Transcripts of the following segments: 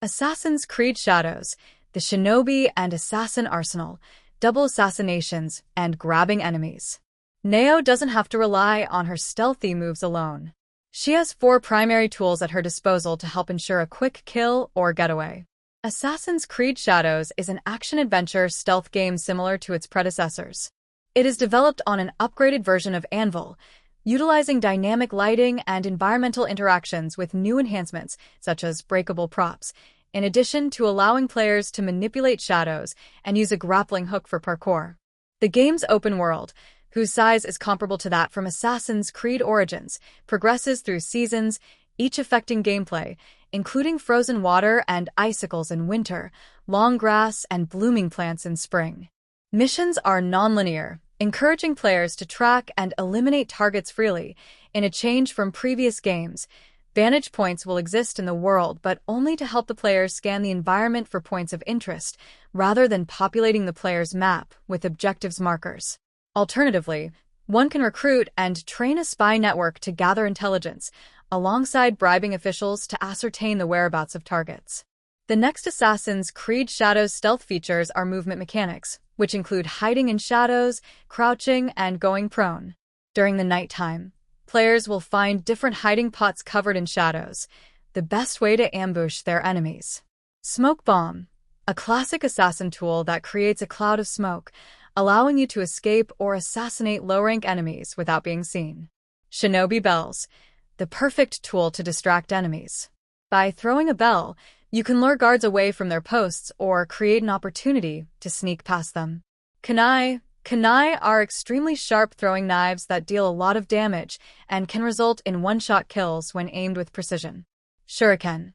Assassin's Creed Shadows, the Shinobi and Assassin Arsenal, double assassinations, and grabbing enemies. Naoe doesn't have to rely on her stealthy moves alone. She has 4 primary tools at her disposal to help ensure a quick kill or getaway. Assassin's Creed Shadows is an action-adventure stealth game similar to its predecessors. It is developed on an upgraded version of Anvil, utilizing dynamic lighting and environmental interactions with new enhancements, such as breakable props, in addition to allowing players to manipulate shadows and use a grappling hook for parkour. The game's open world, whose size is comparable to that from Assassin's Creed Origins, progresses through seasons, each affecting gameplay, including frozen water and icicles in winter, long grass and blooming plants in spring. Missions are non-linear, encouraging players to track and eliminate targets freely. In a change from previous games, vantage points will exist in the world, but only to help the players scan the environment for points of interest, rather than populating the player's map with objectives markers. Alternatively, one can recruit and train a spy network to gather intelligence, alongside bribing officials to ascertain the whereabouts of targets. The next Assassin's Creed Shadows stealth features are movement mechanics, which include hiding in shadows, crouching, and going prone. During the nighttime, players will find different hiding pots covered in shadows, the best way to ambush their enemies. Smoke Bomb, a classic assassin tool that creates a cloud of smoke, allowing you to escape or assassinate low-rank enemies without being seen. Shinobi Bells, the perfect tool to distract enemies. By throwing a bell, you can lure guards away from their posts or create an opportunity to sneak past them. Kunai are extremely sharp throwing knives that deal a lot of damage and can result in one-shot kills when aimed with precision. Shuriken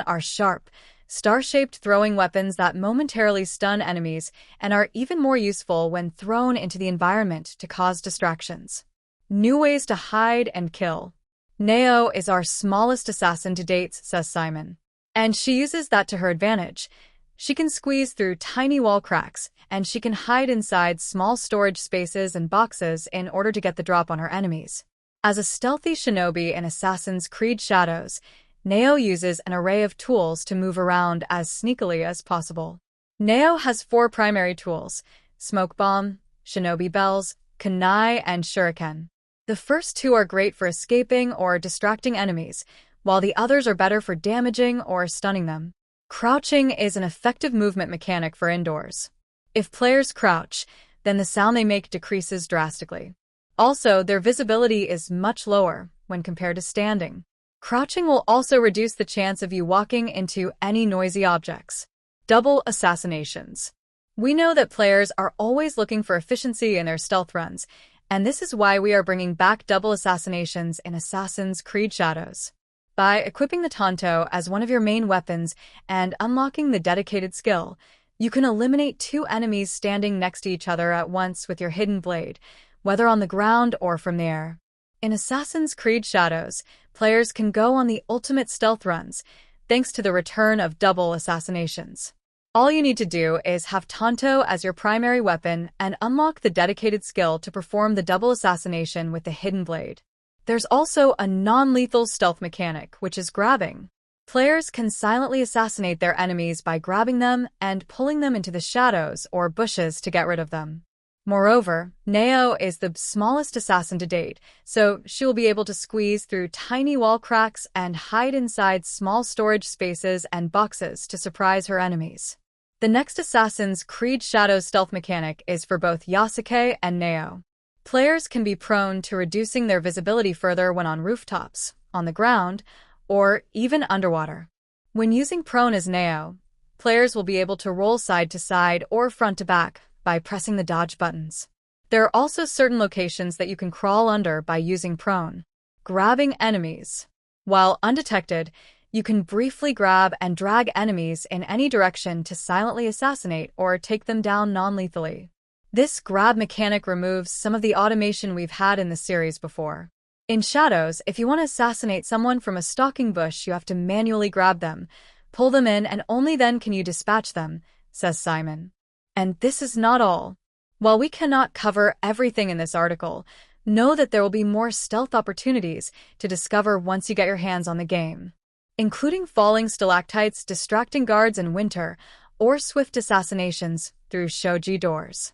are sharp, star-shaped throwing weapons that momentarily stun enemies and are even more useful when thrown into the environment to cause distractions. New ways to hide and kill. Naoe is our smallest assassin to date, says Simon. And she uses that to her advantage. She can squeeze through tiny wall cracks, and she can hide inside small storage spaces and boxes in order to get the drop on her enemies. As a stealthy shinobi in Assassin's Creed Shadows, Naoe uses an array of tools to move around as sneakily as possible. Naoe has 4 primary tools: Smoke Bomb, Shinobi Bells, Kunai, and Shuriken. The first 2 are great for escaping or distracting enemies, while the others are better for damaging or stunning them. Crouching is an effective movement mechanic for indoors. If players crouch, then the sound they make decreases drastically. Also, their visibility is much lower when compared to standing. Crouching will also reduce the chance of you walking into any noisy objects. Double assassinations. We know that players are always looking for efficiency in their stealth runs, and this is why we are bringing back double assassinations in Assassin's Creed Shadows. By equipping the Tanto as one of your main weapons and unlocking the dedicated skill, you can eliminate 2 enemies standing next to each other at once with your hidden blade, whether on the ground or from the air. In Assassin's Creed Shadows, players can go on the ultimate stealth runs, thanks to the return of double assassinations. All you need to do is have Tanto as your primary weapon and unlock the dedicated skill to perform the double assassination with the hidden blade. There's also a non-lethal stealth mechanic, which is grabbing. Players can silently assassinate their enemies by grabbing them and pulling them into the shadows or bushes to get rid of them. Moreover, Naoe is the smallest assassin to date, so she will be able to squeeze through tiny wall cracks and hide inside small storage spaces and boxes to surprise her enemies. The next Assassin's Creed Shadows stealth mechanic is for both Yasuke and Naoe. Players can be prone to reducing their visibility further when on rooftops, on the ground, or even underwater. When using prone as Naoe, players will be able to roll side to side or front to back by pressing the dodge buttons. There are also certain locations that you can crawl under by using prone. Grabbing enemies. While undetected, you can briefly grab and drag enemies in any direction to silently assassinate or take them down non-lethally. This grab mechanic removes some of the automation we've had in the series before. In Shadows, if you want to assassinate someone from a stalking bush, you have to manually grab them, pull them in, and only then can you dispatch them, says Simon. And this is not all. While we cannot cover everything in this article, know that there will be more stealth opportunities to discover once you get your hands on the game. including falling stalactites distracting guards in winter or swift assassinations through shoji doors.